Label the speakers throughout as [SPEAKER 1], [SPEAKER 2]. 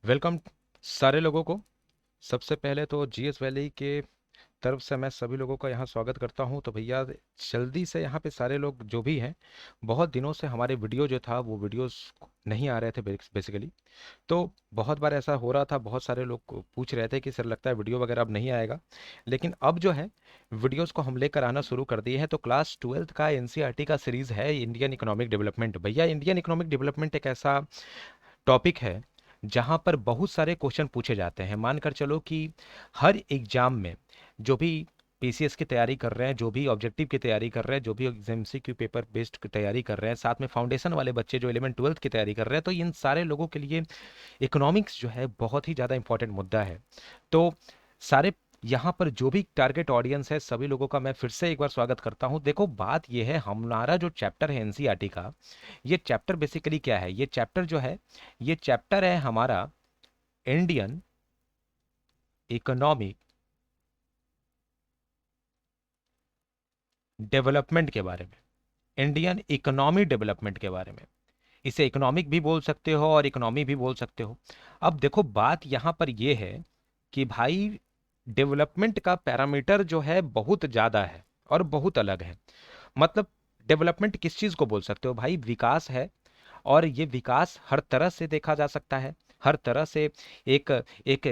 [SPEAKER 1] Welcome सारे लोगों को। सबसे पहले तो जीएस वैली के तरफ से मैं सभी लोगों का यहाँ स्वागत करता हूँ। तो भैया जल्दी से यहाँ पे सारे लोग जो भी हैं, बहुत दिनों से हमारे वीडियो जो था वो वीडियोस नहीं आ रहे थे बेसिकली। तो बहुत बार ऐसा हो रहा था, बहुत सारे लोग पूछ रहे थे कि सर लगता है वीडियो वगैरह अब नहीं आएगा। लेकिन अब जो है वीडियोस को हम लेकर आना शुरू कर दिए हैं। तो क्लास 12th का एनसीईआरटी का सीरीज़ है इंडियन इकोनॉमिक डेवलपमेंट। भैया इंडियन इकोनॉमिक डेवलपमेंट एक ऐसा टॉपिक है जहाँ पर बहुत सारे क्वेश्चन पूछे जाते हैं। मानकर चलो कि हर एग्जाम में जो भी पीसीएस की तैयारी कर रहे हैं, जो भी ऑब्जेक्टिव की तैयारी कर रहे हैं, जो भी एमसीक्यू पेपर बेस्ड की तैयारी कर रहे हैं, साथ में फाउंडेशन वाले बच्चे जो 11th 12th की तैयारी कर रहे हैं, तो इन सारे लोगों के लिए इकोनॉमिक्स जो है बहुत ही ज़्यादा इंपॉर्टेंट मुद्दा है। तो सारे यहाँ पर जो भी टारगेट ऑडियंस है सभी लोगों का मैं फिर से एक बार स्वागत करता हूँ। देखो बात यह है, हमारा जो चैप्टर है एनसीईआरटी का, ये चैप्टर बेसिकली क्या है? ये चैप्टर जो है, ये चैप्टर है हमारा इंडियन इकोनॉमिक डेवलपमेंट के बारे में, इंडियन इकोनॉमिक डेवलपमेंट के बारे में। इसे इकोनॉमिक भी बोल सकते हो और इकोनॉमी भी बोल सकते हो। अब देखो बात यहाँ पर यह है कि भाई डेवलपमेंट का पैरामीटर जो है बहुत ज़्यादा है और बहुत अलग है। मतलब डेवलपमेंट किस चीज़ को बोल सकते हो भाई? विकास है। और ये विकास हर तरह से देखा जा सकता है, हर तरह से। एक एक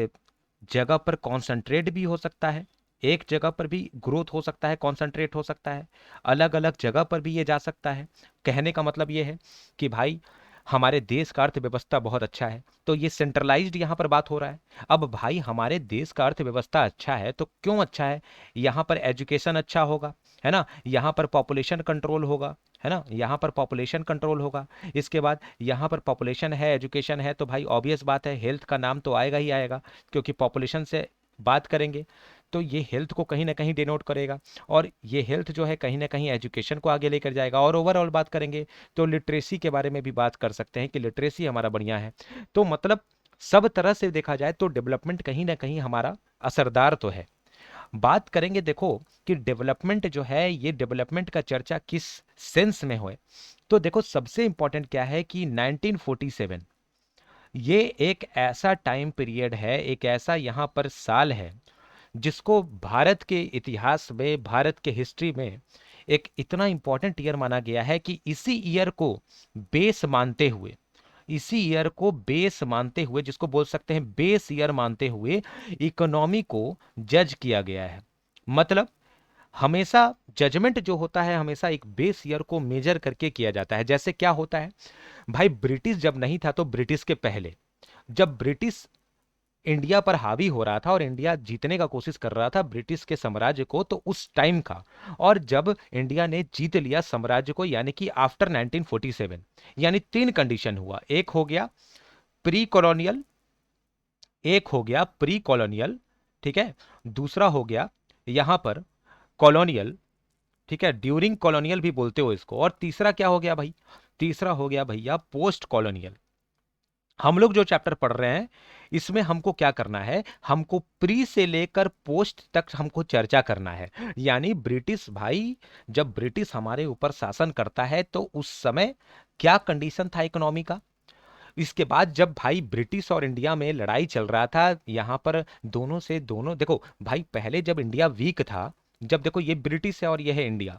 [SPEAKER 1] जगह पर कॉन्सेंट्रेट भी हो सकता है, एक जगह पर भी ग्रोथ हो सकता है, कॉन्सेंट्रेट हो सकता है, अलग अलग जगह पर भी ये जा सकता है। कहने का मतलब ये है कि भाई हमारे देश का अर्थव्यवस्था बहुत अच्छा है, तो ये सेंट्रलाइज्ड यहाँ पर बात हो रहा है। अब भाई हमारे देश का अर्थव्यवस्था अच्छा है तो क्यों अच्छा है? यहाँ पर एजुकेशन अच्छा होगा, है ना? यहाँ पर पॉपुलेशन कंट्रोल होगा, है ना? यहाँ पर पॉपुलेशन कंट्रोल होगा। इसके बाद यहाँ पर पॉपुलेशन है, एजुकेशन है, तो भाई ऑब्वियस बात है हेल्थ का नाम तो आएगा ही आएगा, क्योंकि पॉपुलेशन से बात करेंगे तो ये हेल्थ को कहीं ना कहीं डिनोट करेगा। और ये हेल्थ जो है कहीं ना कहीं एजुकेशन को आगे लेकर जाएगा। और ओवरऑल बात करेंगे तो लिटरेसी के बारे में भी बात कर सकते हैं कि लिटरेसी हमारा बढ़िया है। तो मतलब सब तरह से देखा जाए तो डेवलपमेंट कहीं ना कहीं हमारा असरदार तो है। बात करेंगे देखो कि डेवलपमेंट जो है, ये डेवलपमेंट का चर्चा किस सेंस में हो। तो देखो सबसे इंपॉर्टेंट क्या है कि 1947 ये एक ऐसा टाइम पीरियड है, एक ऐसा यहाँ पर साल है जिसको भारत के इतिहास में, भारत के हिस्ट्री में एक इतना इंपॉर्टेंट ईयर माना गया है कि इसी ईयर को बेस मानते हुए, इसी ईयर को बेस मानते हुए, जिसको बोल सकते हैं बेस ईयर मानते हुए, इकोनॉमी को जज किया गया है। मतलब हमेशा जजमेंट जो होता है हमेशा एक बेस ईयर को मेजर करके किया जाता है। जैसे क्या होता है भाई, ब्रिटिश जब नहीं था तो ब्रिटिश के पहले, जब ब्रिटिश इंडिया पर हावी हो रहा था और इंडिया जीतने का कोशिश कर रहा था ब्रिटिश के साम्राज्य को, तो उस टाइम का। और जब इंडिया ने जीत लिया साम्राज्य को, यानी कि आफ्टर 1947, यानी तीन कंडीशन हुआ। एक हो गया प्री कॉलोनियल, एक हो गया प्री कॉलोनियल, ठीक है, दूसरा हो गया यहां पर कॉलोनियल, ठीक है, ड्यूरिंग कॉलोनियल भी बोलते हो इसको, और तीसरा क्या हो गया भाई? तीसरा हो गया भैया पोस्ट कॉलोनियल। हम लोग जो चैप्टर पढ़ रहे हैं इसमें हमको क्या करना है? हमको प्री से लेकर पोस्ट तक हमको चर्चा करना है। यानी ब्रिटिश भाई, जब ब्रिटिश हमारे ऊपर शासन करता है तो उस समय क्या कंडीशन था इकोनॉमी का। इसके बाद जब भाई ब्रिटिश और इंडिया में लड़ाई चल रहा था, यहां पर दोनों से दोनों देखो भाई, पहले जब इंडिया वीक था, जब देखो ये ब्रिटिश है और ये है इंडिया,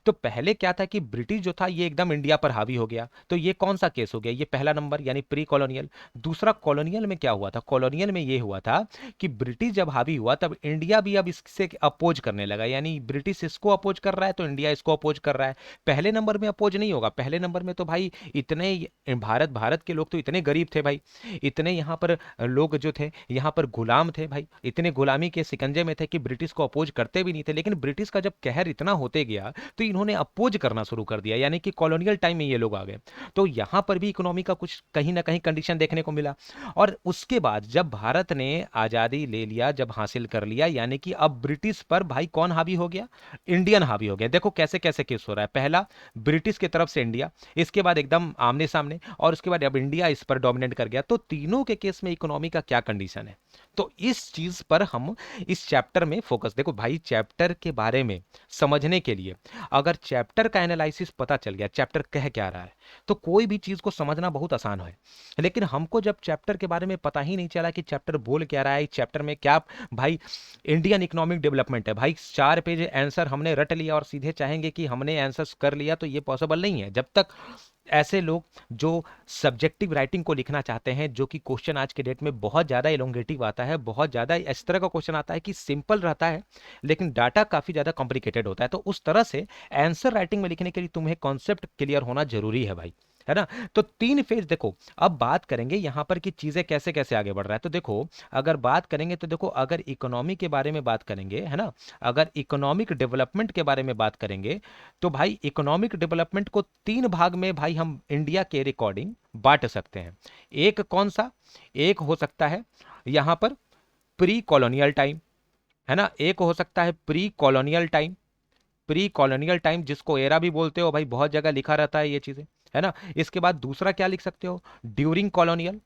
[SPEAKER 1] तो पहले क्या था कि ब्रिटिश जो था ये एकदम इंडिया पर हावी हो गया। तो ये कौन सा केस हो गया? ये पहला नंबर यानी प्री कॉलोनियल। दूसरा कॉलोनियल में क्या हुआ था? कॉलोनियल में ये हुआ था कि ब्रिटिश जब हावी हुआ तब इंडिया भी अब इससे अपोज करने लगा, यानी ब्रिटिश इसको अपोज कर रहा है तो इंडिया इसको अपोज कर रहा है। पहले नंबर में अपोज नहीं होगा, पहले नंबर में तो भाई इतने भारत भारत के लोग तो इतने गरीब थे भाई, इतने यहाँ पर लोग जो थे यहाँ पर गुलाम थे भाई, इतने गुलामी के सिकंजे में थे कि ब्रिटिश को अपोज करते भी नहीं थे। लेकिन ब्रिटिश का जब कहर इतना होते गया तो इन्होंने अपोज करना शुरू कर दिया, यानी कि कॉलोनियल टाइम में ये लोग आ गए। तो यहां पर भी इकोनॉमी का कुछ कहीं ना कहीं कंडीशन देखने को मिला। और उसके बाद जब भारत ने आजादी ले लिया, जब हासिल कर लिया, यानी कि अब ब्रिटिश पर भाई कौन हावी हो गया? इंडियन हावी हो गया। देखो कैसे कैसे केस हो रहा है, पहला ब्रिटिश की तरफ से इंडिया, इसके बाद एकदम आमने सामने, और उसके बाद अब इंडिया इस पर डोमिनेट कर गया। तो तीनों के केस में इकोनॉमी का क्या कंडीशन है? तो इस चीज पर हम इस चैप्टर में फोकस, देखो भाई चैप्टर के बारे में समझने के लिए अगर चैप्टर का एनालिसिस पता चल गया, चैप्टर कह क्या रहा है, तो कोई भी चीज को समझना बहुत आसान है। लेकिन हमको जब चैप्टर के बारे में पता ही नहीं चला कि चैप्टर बोल क्या रहा है, चैप्टर में क्या, भाई इंडियन इकोनॉमिक डेवलपमेंट है, भाई 4 पेज आंसर हमने रट लिया और सीधे चाहेंगे कि हमने आंसर्स कर लिया, तो ये पॉसिबल नहीं है। जब तक ऐसे लोग जो सब्जेक्टिव राइटिंग को लिखना चाहते हैं, जो कि क्वेश्चन आज के डेट में बहुत ज़्यादा इलोंगेटिव आता है, बहुत ज़्यादा इस तरह का क्वेश्चन आता है कि सिंपल रहता है लेकिन डाटा काफ़ी ज़्यादा कॉम्प्लिकेटेड होता है, तो उस तरह से आंसर राइटिंग में लिखने के लिए तुम्हें कॉन्सेप्ट क्लियर होना जरूरी है भाई, है ना। तो 3 फेज देखो, अब बात करेंगे यहां पर कि चीजें कैसे कैसे आगे बढ़ रहा है। तो देखो, अगर बात करेंगे तो देखो, अगर इकोनॉमी के बारे में बात करेंगे, है ना, अगर इकोनॉमिक डेवलपमेंट के बारे में बात करेंगे, तो भाई इकोनॉमिक डेवलपमेंट को 3 भाग में भाई हम इंडिया के रिकॉर्डिंग बांट सकते हैं। एक कौन सा, एक हो सकता है यहां पर प्री कॉलोनियल टाइम, है ना, एक हो सकता है pre colonial time, pre colonial time जिसको एरा भी बोलते हो भाई, बहुत जगह लिखा रहता है ये चीजें, है ना। इसके बाद दूसरा क्या लिख सकते हो, ड्यूरिंग कॉलोनियल,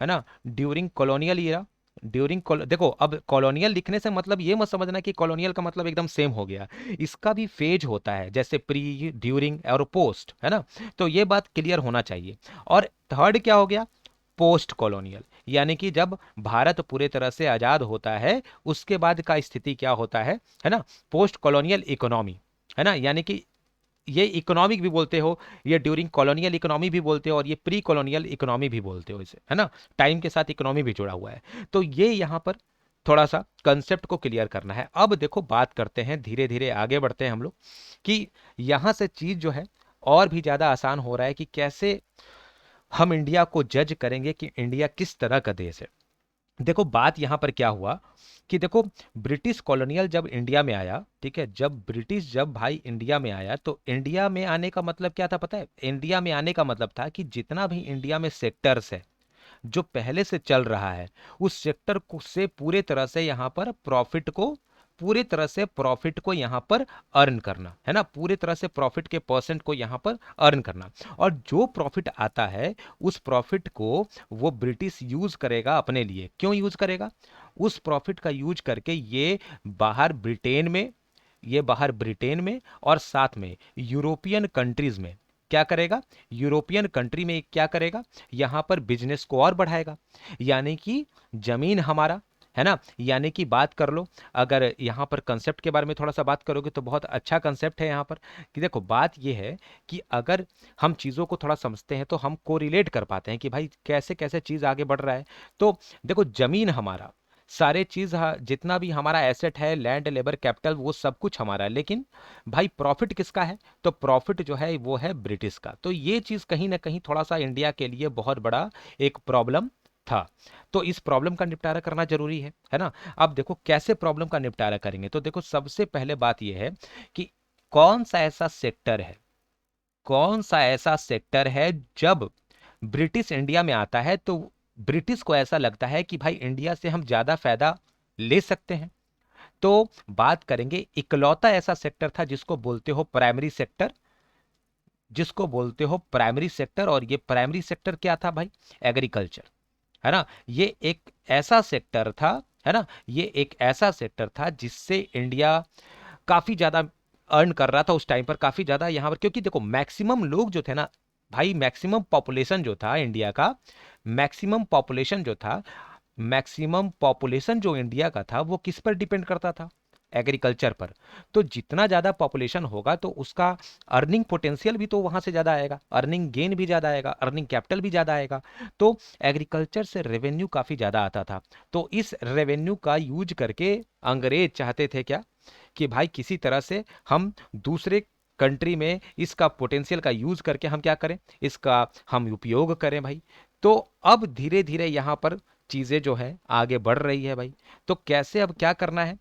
[SPEAKER 1] है ना, ड्यूरिंग कॉलोनियल ईरा, देखो, अब कॉलोनियल लिखने से मतलब ये मत समझना कि कॉलोनियल का मतलब एकदम सेम हो गया, इसका भी फेज होता है, जैसे प्री, ड्यूरिंग और पोस्ट, है ना। तो ये बात क्लियर होना चाहिए। और थर्ड क्या हो गया, पोस्ट कॉलोनियल, यानी कि जब भारत पूरे तरह से आजाद होता है उसके बाद का स्थिति क्या होता है ना, पोस्ट कॉलोनियल इकोनॉमी, है ना, यानी कि ये इकोनॉमिक भी बोलते हो, ये ड्यूरिंग कॉलोनियल इकोनॉमी भी बोलते हो, और ये प्री कॉलोनियल इकोनॉमी भी बोलते हो इसे, है ना, टाइम के साथ इकोनॉमी भी जुड़ा हुआ है। तो ये यहाँ पर थोड़ा सा कंसेप्ट को क्लियर करना है। अब देखो, बात करते हैं, धीरे धीरे आगे बढ़ते हैं हम लोग, कि यहाँ से चीज जो है और भी ज्यादा आसान हो रहा है कि कैसे हम इंडिया को जज करेंगे कि इंडिया किस तरह का देश है। देखो, बात यहां पर क्या हुआ कि देखो, ब्रिटिश कॉलोनियल जब इंडिया में आया, ठीक है, जब भाई इंडिया में आया, तो इंडिया में आने का मतलब क्या था पता है, इंडिया में आने का मतलब था कि जितना भी इंडिया में सेक्टर्स है जो पहले से चल रहा है, उस सेक्टर को से पूरे तरह से यहाँ पर प्रॉफिट को, पूरे तरह से प्रॉफिट को यहाँ पर अर्न करना, है ना, पूरे तरह से प्रॉफिट के परसेंट को यहाँ पर अर्न करना। और जो प्रॉफिट आता है उस प्रॉफिट को वो ब्रिटिश यूज करेगा अपने लिए। क्यों यूज करेगा, उस प्रॉफिट का यूज करके बाहर ब्रिटेन में ये बाहर ब्रिटेन में और साथ में यूरोपियन कंट्रीज में क्या करेगा, यूरोपियन कंट्री में क्या करेगा, यहां पर बिजनेस को और बढ़ाएगा। यानी कि जमीन हमारा, है ना, यानी कि बात कर लो, अगर यहां पर कंसेप्ट के बारे में थोड़ा सा बात करोगे तो बहुत अच्छा कंसेप्ट है यहां पर, कि देखो बात यह है कि अगर हम चीजों को थोड़ा समझते हैं तो हम कोरिलेट कर पाते हैं कि भाई कैसे कैसे चीज आगे बढ़ रहा है। तो देखो, जमीन हमारा, सारे चीज जितना भी हमारा एसेट है, लैंड, लेबर, कैपिटल, वो सब कुछ हमारा है, लेकिन भाई प्रॉफिट किसका है, तो प्रॉफिट जो है वो है ब्रिटिश का। तो ये चीज कहीं ना कहीं थोड़ा सा इंडिया के लिए बहुत बड़ा एक प्रॉब्लम था। तो इस प्रॉब्लम का निपटारा करना जरूरी है ना। अब देखो कैसे प्रॉब्लम का निपटारा करेंगे, तो देखो सबसे पहले बात यह है कि कौन सा ऐसा सेक्टर है, कौन सा ऐसा सेक्टर है जब ब्रिटिश इंडिया में आता है तो ब्रिटिश को ऐसा लगता है कि भाई इंडिया से हम ज्यादा फायदा ले सकते हैं। तो बात करेंगे, इकलौता ऐसा सेक्टर था जिसको बोलते हो प्राइमरी सेक्टर, जिसको बोलते हो प्राइमरी सेक्टर। और ये प्राइमरी सेक्टर क्या था भाई, एग्रीकल्चर, है ना। ये एक ऐसा सेक्टर था, है ना, ये एक ऐसा सेक्टर था जिससे इंडिया काफी ज्यादा अर्न कर रहा था उस टाइम पर, काफी ज्यादा यहां पर, क्योंकि देखो मैक्सिमम लोग जो थे ना भाई, मैक्सिमम पॉपुलेशन जो था इंडिया का, मैक्सिमम पॉपुलेशन जो था, मैक्सिमम पॉपुलेशन जो इंडिया का था वो किस पर डिपेंड करता था, एग्रीकल्चर पर। तो जितना ज्यादा पॉपुलेशन होगा तो उसका अर्निंग पोटेंशियल भी तो वहां से ज्यादा आएगा, अर्निंग गेन भी ज्यादा आएगा, अर्निंग कैपिटल भी ज्यादा आएगा। तो एग्रीकल्चर से रेवेन्यू काफी ज्यादा आता था। तो इस रेवेन्यू का यूज करके अंग्रेज चाहते थे क्या, कि भाई किसी तरह से हम दूसरे कंट्री में इसका पोटेंशियल का यूज करके हम क्या करें, इसका हम उपयोग करें भाई। तो अब धीरे धीरे यहाँ पर चीजें जो है आगे बढ़ रही है भाई। तो कैसे, अब क्या करना है,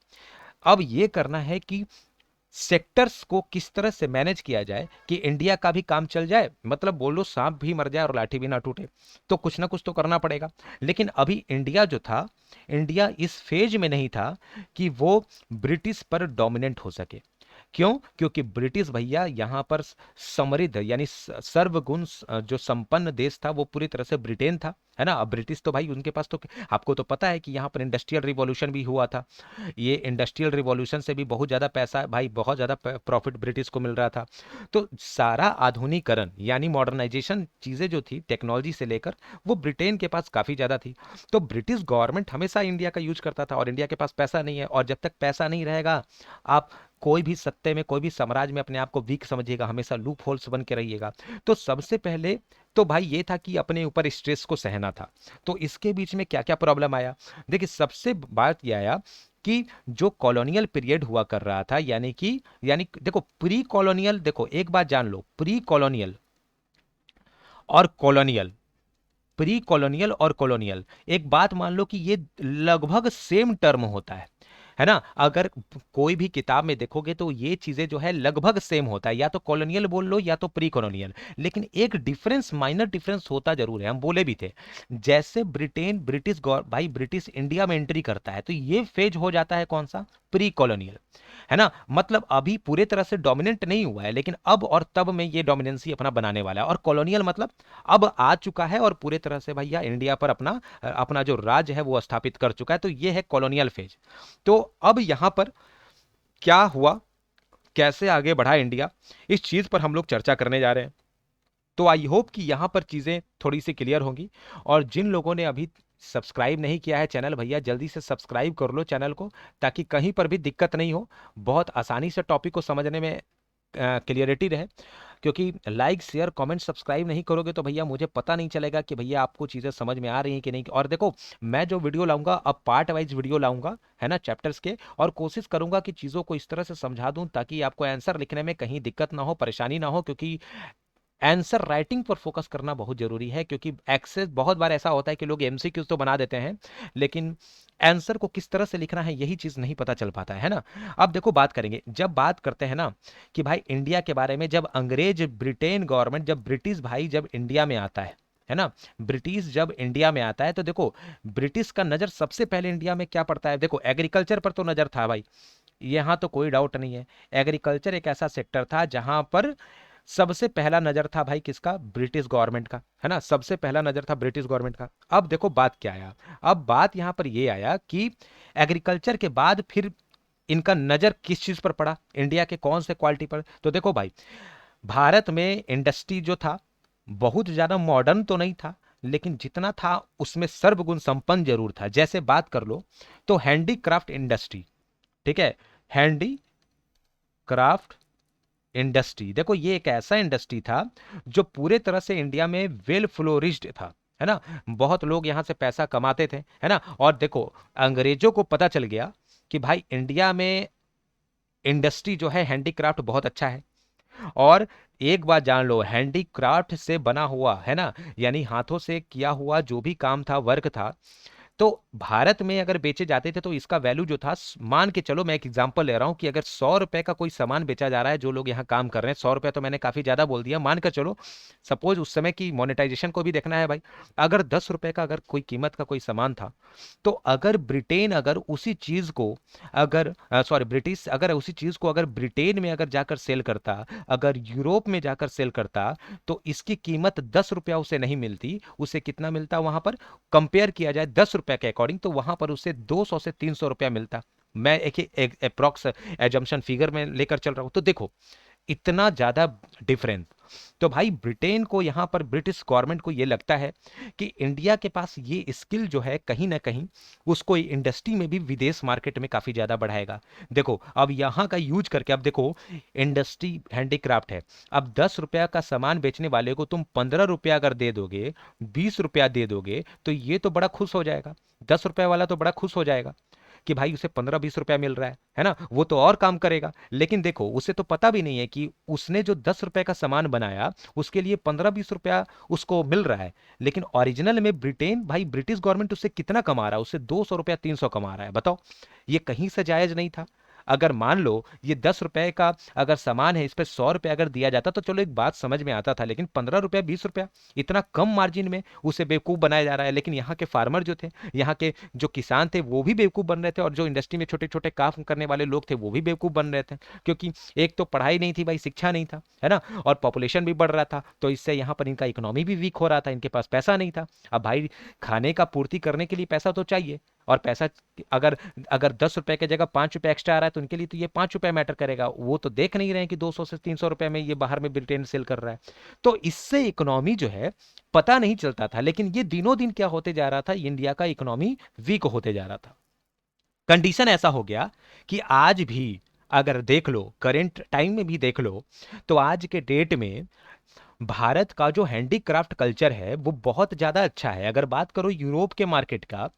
[SPEAKER 1] अब ये करना है कि सेक्टर्स को किस तरह से मैनेज किया जाए कि इंडिया का भी काम चल जाए, मतलब बोलो सांप भी मर जाए और लाठी भी ना टूटे। तो कुछ ना कुछ तो करना पड़ेगा। लेकिन अभी इंडिया जो था, इंडिया इस फेज में नहीं था कि वो ब्रिटिश पर डोमिनेंट हो सके। क्यों? क्योंकि ब्रिटिश भैया यहाँ पर समृद्ध यानी सर्वगुण जो संपन्न देश था वो पूरी तरह से ब्रिटेन था, है ना। अब ब्रिटिश तो भाई उनके पास तो, आपको तो पता है कि यहाँ पर इंडस्ट्रियल रिवॉल्यूशन भी हुआ था। ये इंडस्ट्रियल रिवॉल्यूशन से भी बहुत ज़्यादा पैसा भाई, बहुत ज़्यादा प्रॉफिट ब्रिटिश को मिल रहा था। तो सारा आधुनिकरण यानी मॉडर्नाइजेशन चीज़ें जो थी टेक्नोलॉजी से लेकर, वो ब्रिटेन के पास काफ़ी ज़्यादा थी। तो ब्रिटिश गवर्नमेंट हमेशा इंडिया का यूज करता था, और इंडिया के पास पैसा नहीं है, और जब तक पैसा नहीं रहेगा, आप कोई भी सत्ते में, कोई भी साम्राज्य में अपने आप को वीक समझिएगा, हमेशा लूप होल्स बन के रहिएगा। तो सबसे पहले तो भाई ये था कि अपने ऊपर स्ट्रेस को सहना था। तो इसके बीच में क्या क्या प्रॉब्लम आया, देखिए सबसे बात ये आया कि जो कॉलोनियल पीरियड हुआ कर रहा था, यानी देखो प्री कॉलोनियल, देखो एक बात जान लो, प्री कॉलोनियल और कॉलोनियल, प्री कॉलोनियल और कॉलोनियल, एक बात मान लो कि ये लगभग सेम टर्म होता है ना। अगर कोई भी किताब में देखोगे तो ये चीजें जो है लगभग सेम होता है, या तो कॉलोनियल बोल लो या तो प्री कॉलोनियल, लेकिन एक डिफरेंस, माइनर डिफरेंस होता जरूर है। हम बोले भी थे, जैसे ब्रिटेन, ब्रिटिश भाई ब्रिटिश इंडिया में एंट्री करता है तो ये फेज हो जाता है कौन सा, प्री कॉलोनियल, है ना। मतलब अभी पूरे तरह से डोमिनेंट नहीं हुआ है, लेकिन अब और तब में ये डोमिनेंसी अपना बनाने वाला है। और कॉलोनियल मतलब अब आ चुका है और पूरे तरह से भैया इंडिया पर अपना अपना जो राज्य है वो स्थापित कर चुका है। तो ये है कॉलोनियल फेज। तो अब यहां पर क्या हुआ, कैसे आगे बढ़ा इंडिया, इस चीज पर हम लोग चर्चा करने जा रहे हैं। तो आई होप कि यहां पर चीजें थोड़ी सी क्लियर होंगी। और जिन लोगों ने अभी सब्सक्राइब नहीं किया है चैनल, भैया जल्दी से सब्सक्राइब कर लो चैनल को, ताकि कहीं पर भी दिक्कत नहीं हो, बहुत आसानी से टॉपिक को समझने में क्लियरिटी रहे। क्योंकि लाइक शेयर कमेंट सब्सक्राइब नहीं करोगे तो भैया मुझे पता नहीं चलेगा कि भैया आपको चीज़ें समझ में आ रही हैं कि नहीं। और देखो मैं जो वीडियो लाऊंगा अब पार्ट वाइज वीडियो लाऊंगा, है ना, चैप्टर्स के, और कोशिश करूंगा कि चीज़ों को इस तरह से समझा दूं ताकि आपको आंसर लिखने में कहीं दिक्कत ना हो, परेशानी ना हो। क्योंकि आंसर राइटिंग पर फोकस करना बहुत जरूरी है, क्योंकि एक्सेस बहुत बार ऐसा होता है कि लोग एमसीक्यूज तो बना देते हैं, लेकिन आंसर को किस तरह से लिखना है यही चीज नहीं पता चल पाता है ना। अब देखो बात करेंगे, जब बात करते हैं ना कि भाई इंडिया के बारे में, जब अंग्रेज ब्रिटेन गवर्नमेंट, जब ब्रिटिश भाई जब इंडिया में आता है ना, ब्रिटिश जब इंडिया में आता है तो देखो ब्रिटिश का नजर सबसे पहले इंडिया में क्या पड़ता है, देखो एग्रीकल्चर पर तो नजर था भाई, यहां तो कोई डाउट नहीं है। एग्रीकल्चर एक ऐसा सेक्टर था जहां पर सबसे पहला नजर था भाई किसका, ब्रिटिश गवर्नमेंट का, है ना, सबसे पहला नजर था ब्रिटिश गवर्नमेंट का। अब देखो बात क्या आया, अब बात यहां पर ये आया कि एग्रीकल्चर के बाद फिर इनका नजर किस चीज पर पड़ा, इंडिया के कौन से क्वालिटी पर। तो देखो भाई भारत में इंडस्ट्री जो था बहुत ज्यादा मॉडर्न तो नहीं था, लेकिन जितना था उसमें सर्वगुण संपन्न जरूर था। जैसे बात कर लो तो हैंडीक्राफ्ट इंडस्ट्री, ठीक है, हैंडी क्राफ्ट इंडस्ट्री, देखो ये एक ऐसा इंडस्ट्री था जो पूरे तरह से इंडिया में वेल फ्लोरिश्ड था, है ना, बहुत लोग यहां से पैसा कमाते थे, है ना। और देखो अंग्रेजों को पता चल गया कि भाई इंडिया में इंडस्ट्री जो है हैंडीक्राफ्ट बहुत अच्छा है। और एक बात जान लो, हैंडीक्राफ्ट से बना हुआ, है ना, यानी हाथों से किया हुआ जो भी काम था, वर्क था, तो भारत में अगर बेचे जाते थे तो इसका वैल्यू जो था, मान के चलो मैं एक एग्जांपल ले रहा हूं कि अगर 100 रुपए का कोई सामान बेचा जा रहा है, जो लोग यहाँ काम कर रहे हैं, 100 रुपए तो मैंने काफी ज्यादा बोल दिया, मान कर चलो, सपोज उस समय की मोनेटाइजेशन को भी देखना है भाई, अगर 10 रुपए का अगर कोई कीमत का कोई सामान था, तो अगर ब्रिटेन अगर उसी चीज को, अगर सॉरी ब्रिटिश अगर उसी चीज को अगर ब्रिटेन में अगर जाकर सेल करता, अगर यूरोप में जाकर सेल करता, तो इसकी कीमत 10 रुपया उसे नहीं मिलती, उसे कितना मिलता वहां पर, कंपेयर किया जाए 10 रुपए के अकॉर्डिंग, तो वहां पर उसे 200 से 300 रुपया मिलता। मैं एक अप्रोक्स एजम्पशन फिगर में लेकर चल रहा हूं, तो देखो इतना ज्यादा डिफरेंस। तो भाई ब्रिटेन को यहां पर, ब्रिटिश गवर्नमेंट को यह लगता है कि इंडिया के पास ये स्किल जो है कहीं ना कहीं उसको इंडस्ट्री में भी विदेश मार्केट में काफी ज्यादा बढ़ाएगा। देखो अब यहां का यूज करके, अब देखो इंडस्ट्री हैंडीक्राफ्ट है, अब 10 रुपया का सामान बेचने वाले को तुम 15 रुपया अगर दे दोगे, 20 रुपया दे दोगे, तो ये तो बड़ा खुश हो जाएगा, 10 रुपया वाला तो बड़ा खुश हो जाएगा कि भाई उसे 15-20 रुपया मिल रहा है ना, वो तो और काम करेगा। लेकिन देखो उसे तो पता भी नहीं है कि उसने जो 10 रुपए का सामान बनाया उसके लिए 15-20 रुपया उसको मिल रहा है, लेकिन ओरिजिनल में ब्रिटेन भाई, ब्रिटिश गवर्नमेंट उससे कितना कमा रहा है, उससे 200 रुपया 300 कमा रहा है। बताओ ये कहीं से जायज नहीं था। अगर मान लो ये 10 रुपए का अगर सामान है, इस पे 100 रुपए अगर दिया जाता तो चलो एक बात समझ में आता था, लेकिन 15 रुपया 20 रुपया इतना कम मार्जिन में उसे बेवकूफ बनाया जा रहा है। लेकिन यहाँ के फार्मर जो थे, यहाँ के जो किसान थे, वो भी बेवकूफ बन रहे थे, और जो इंडस्ट्री में छोटे छोटे काम करने वाले लोग थे वो भी बेवकूफ बन रहे थे, क्योंकि एक तो पढ़ाई नहीं थी भाई, शिक्षा नहीं था, है ना, और पॉपुलेशन भी बढ़ रहा था, तो इससे यहाँ पर इनका इकोनॉमी भी वीक हो रहा था, इनके पास पैसा नहीं था। अब भाई खाने का पूर्ति करने के लिए पैसा तो चाहिए, और पैसा अगर अगर 10 रुपए की जगह 5 रुपए एक्स्ट्रा आ रहा है तो उनके लिए तो ये 5 रुपए मैटर करेगा। वो तो देख नहीं रहे हैं कि 200 से 300 रुपए में ये बाहर में ब्रिटेन सेल कर रहा है। तो इससे इकोनॉमी जो है पता नहीं चलता था, लेकिन ये दिनों दिन क्या होते जा रहा था, इंडिया का इकोनॉमी वीक होते जा रहा था। कंडीशन ऐसा हो गया कि आज भी अगर देख लो, करेंट टाइम में भी देख लो, तो आज के डेट में भारत का जो हैंडीक्राफ्ट कल्चर है वो बहुत ज़्यादा अच्छा है। अगर बात करो यूरोप के मार्केट का,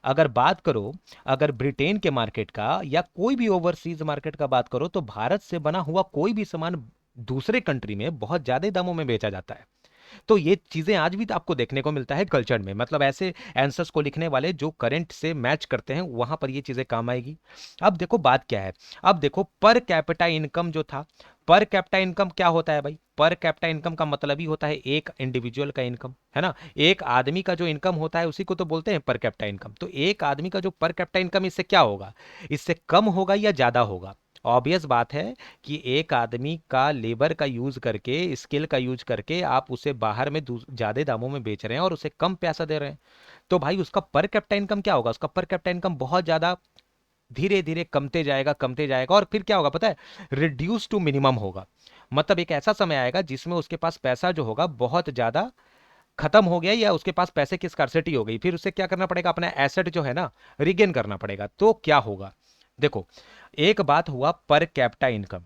[SPEAKER 1] अगर बात करो अगर ब्रिटेन के मार्केट का, या कोई भी ओवरसीज मार्केट का बात करो, तो भारत से बना हुआ कोई भी सामान दूसरे कंट्री में बहुत ज़्यादा दामों में बेचा जाता है। तो ये चीजें आज भी तो आपको देखने को मिलता है कल्चर में, मतलब ऐसे आंसर्स को लिखने वाले जो करंट से मैच करते हैं वहां पर ये चीजें काम आएगी। अब देखो बात क्या है, अब देखो पर कैपिटा इनकम जो था, पर कैपिटा इनकम क्या होता है भाई, पर कैपिटा इनकम का मतलब ही होता है एक इंडिविजुअल का इनकम, है ना, एक आदमी का जो इनकम होता है उसी को तो बोलते हैं पर कैपिटा इनकम। तो एक आदमी का जो पर कैपिटा इनकम, इससे क्या होगा, इससे कम होगा या ज्यादा होगा? ऑब्वियस बात है कि एक आदमी का लेबर का यूज करके, स्किल का यूज करके आप उसे बाहर में ज्यादा दामों में बेच रहे हैं और उसे कम पैसा दे रहे हैं, तो भाई उसका पर कैपिटा इनकम क्या होगा, उसका पर कैपिटा इनकम बहुत ज्यादा धीरे धीरे कमते जाएगा, और फिर क्या होगा पता है, रिड्यूस टू मिनिमम होगा। मतलब एक ऐसा समय आएगा जिसमें उसके पास पैसा जो होगा बहुत ज्यादा खत्म हो गया, या उसके पास पैसे की स्कार्सिटी हो गई, फिर उसे क्या करना पड़ेगा, अपना एसेट जो है ना रिगेन करना पड़ेगा। तो क्या होगा, देखो एक बात हुआ पर कैपिटा इनकम,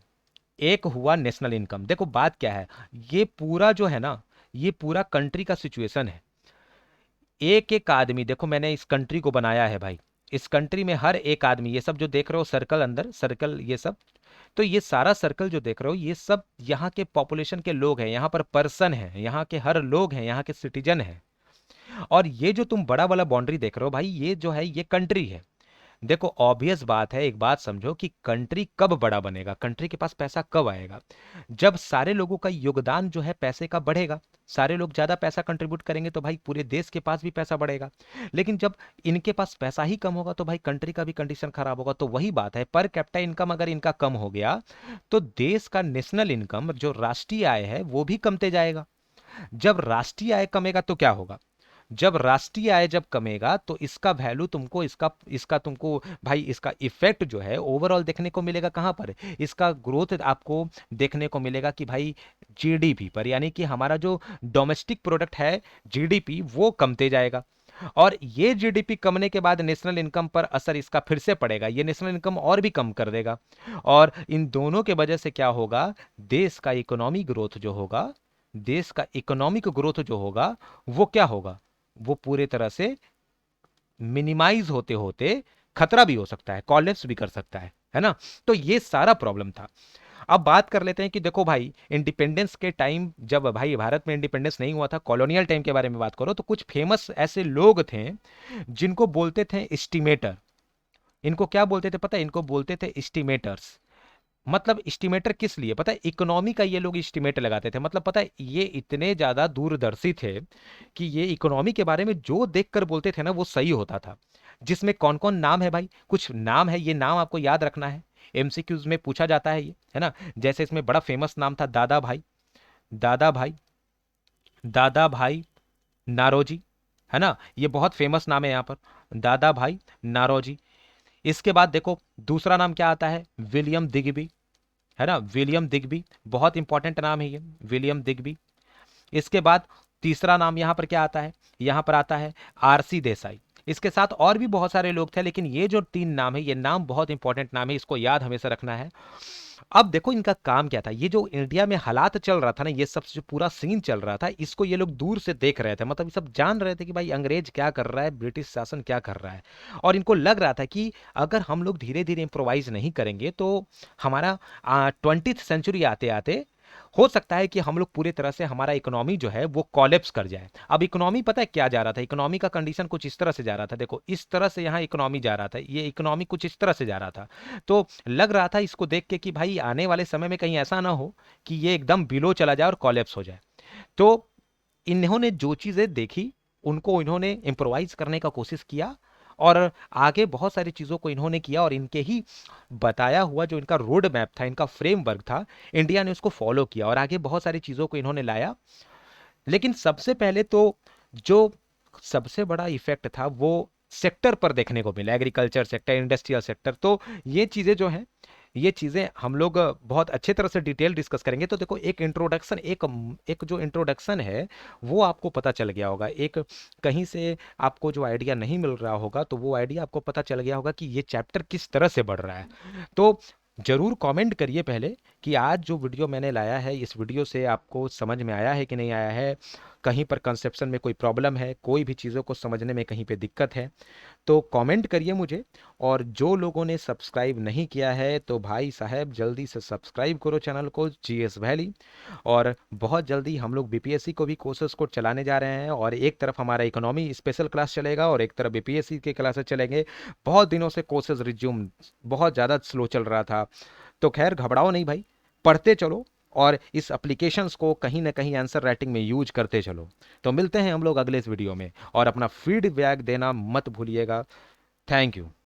[SPEAKER 1] एक हुआ नेशनल इनकम। देखो बात क्या है, ये पूरा जो है ना, ये पूरा कंट्री का सिचुएशन है। एक एक आदमी, देखो मैंने इस कंट्री को बनाया है भाई, इस कंट्री में हर एक आदमी, ये सब जो देख रहे हो सर्कल, अंदर सर्कल ये सब, तो ये सारा सर्कल जो देख रहे हो ये सब यहाँ के पॉपुलेशन के लोग हैं, यहाँ पर पर्सन है, यहाँ के हर लोग हैं, यहाँ के सिटीजन हैं। और ये जो तुम बड़ा वाला बाउंड्री देख रहे हो भाई, ये जो है ये कंट्री है। देखो ऑब्वियस बात है, एक बात समझो कि कंट्री कब बड़ा बनेगा, कंट्री के पास पैसा कब आएगा, जब सारे लोगों का योगदान जो है पैसे का बढ़ेगा, सारे लोग ज्यादा पैसा कंट्रीब्यूट करेंगे तो भाई पूरे देश के पास भी पैसा बढ़ेगा। लेकिन जब इनके पास पैसा ही कम होगा तो भाई कंट्री का भी कंडीशन खराब होगा। तो वही बात है, पर कैपिटा इनकम अगर इनका कम हो गया तो देश का नेशनल इनकम जो राष्ट्रीय आय है वो भी कमते जाएगा। जब राष्ट्रीय आय कमेगा तो क्या होगा, जब राष्ट्रीय आय जब कमेगा तो इसका वैल्यू तुमको, इसका इसका तुमको भाई, इसका इफेक्ट जो है ओवरऑल देखने को मिलेगा कहां पर, इसका ग्रोथ आपको देखने को मिलेगा कि भाई जीडीपी पर, यानी कि हमारा जो डोमेस्टिक प्रोडक्ट है जीडीपी वो कमते जाएगा। और ये जीडीपी कमने के बाद नेशनल इनकम पर असर इसका फिर से पड़ेगा, ये नेशनल इनकम और भी कम कर देगा। और इन दोनों के वजह से क्या होगा, देश का इकोनॉमी ग्रोथ जो होगा, देश का इकोनॉमिक ग्रोथ जो होगा वो क्या होगा, वो पूरे तरह से मिनिमाइज होते होते खतरा भी हो सकता है, कॉलेप्स भी कर सकता है ना। तो ये सारा प्रॉब्लम था। अब बात कर लेते हैं कि देखो भाई इंडिपेंडेंस के टाइम, जब भाई भारत में इंडिपेंडेंस नहीं हुआ था, कॉलोनियल टाइम के बारे में बात करो तो कुछ फेमस ऐसे लोग थे जिनको बोलते थे एस्टिमेटर। इनको क्या बोलते थे पता है, इनको बोलते थे एस्टिमेटर्स। मतलब एस्टिमेटर किस लिए पता है, इकोनॉमी का ये लोग एस्टिमेट लगाते थे। मतलब पता है ये इतने ज्यादा दूरदर्शी थे कि ये इकोनॉमी के बारे में जो देखकर बोलते थे ना वो सही होता था। जिसमें कौन कौन नाम है भाई, कुछ नाम है, ये नाम आपको याद रखना है, एमसीक्यूज में पूछा जाता है ये, है ना। जैसे इसमें बड़ा फेमस नाम था दादा भाई, दादा भाई, दादा भाई नारोजी, है ना, ये बहुत फेमस नाम है यहाँ पर, दादा भाई नारोजी। इसके बाद देखो दूसरा नाम क्या आता है, विलियम दिग्बी, है ना, विलियम दिग्बी, बहुत इंपॉर्टेंट नाम है ये, विलियम दिग्बी। इसके बाद तीसरा नाम यहां पर क्या आता है, यहां पर आता है आरसी देसाई। इसके साथ और भी बहुत सारे लोग थे, लेकिन ये जो तीन नाम है ये नाम बहुत इंपॉर्टेंट नाम है, इसको याद हमेशा रखना है। अब देखो इनका काम क्या था, ये जो इंडिया में हालात चल रहा था ना, ये सब जो पूरा सीन चल रहा था, इसको ये लोग दूर से देख रहे थे। मतलब ये सब जान रहे थे कि भाई अंग्रेज क्या कर रहा है, ब्रिटिश शासन क्या कर रहा है, और इनको लग रहा था कि अगर हम लोग धीरे धीरे इम्प्रोवाइज नहीं करेंगे तो हमारा 20th सेंचुरी आते आते हो सकता है कि हम लोग पूरे तरह से हमारा इकोनॉमी जो है वो कॉलेप्स कर जाए। अब इकोनॉमी पता है क्या जा रहा था, इकोनॉमी का कंडीशन कुछ इस तरह से जा रहा था, देखो इस तरह से यहाँ इकोनॉमी जा रहा था, ये इकोनॉमी कुछ इस तरह से जा रहा था। तो लग रहा था इसको देख के कि भाई आने वाले समय में कहीं ऐसा ना हो कि ये एकदम बिलो चला जाए और कॉलेप्स हो जाए। तो इन्होंने जो चीजें देखी उनको इन्होंने इम्प्रोवाइज करने का कोशिश किया, और आगे बहुत सारी चीज़ों को इन्होंने किया, और इनके ही बताया हुआ जो इनका रोड मैप था, इनका फ्रेमवर्क था, इंडिया ने उसको फॉलो किया और आगे बहुत सारी चीज़ों को इन्होंने लाया। लेकिन सबसे पहले तो जो सबसे बड़ा इफेक्ट था वो सेक्टर पर देखने को मिला, एग्रीकल्चर सेक्टर, इंडस्ट्रियल सेक्टर। तो ये चीज़ें जो हैं, ये चीज़ें हम लोग बहुत अच्छे तरह से डिटेल डिस्कस करेंगे। तो देखो एक इंट्रोडक्शन, एक जो इंट्रोडक्शन है वो आपको पता चल गया होगा, एक कहीं से आपको जो आइडिया नहीं मिल रहा होगा तो वो आइडिया आपको पता चल गया होगा कि ये चैप्टर किस तरह से बढ़ रहा है। तो जरूर कमेंट करिए पहले कि आज जो वीडियो मैंने लाया है, इस वीडियो से आपको समझ में आया है कि नहीं आया है, कहीं पर कंसेप्शन में कोई प्रॉब्लम है, कोई भी चीज़ों को समझने में कहीं पे दिक्कत है तो कमेंट करिए मुझे। और जो लोगों ने सब्सक्राइब नहीं किया है तो भाई साहब जल्दी से सब्सक्राइब करो चैनल को, जीएस वैली। और बहुत जल्दी हम लोग बीपीएससी को भी कोर्सेज को चलाने जा रहे हैं, और एक तरफ हमारा इकोनॉमी स्पेशल क्लास चलेगा और एक तरफ बीपीएससी के क्लासेस चलेंगे। बहुत दिनों से कोर्सेज रिज्यूम बहुत ज़्यादा स्लो चल रहा था, तो खैर घबराओ नहीं भाई, पढ़ते चलो और इस एप्लीकेशंस को कहीं ना कहीं आंसर राइटिंग में यूज करते चलो। तो मिलते हैं हम लोग अगले इस वीडियो में, और अपना फीडबैक देना मत भूलिएगा। Thank you.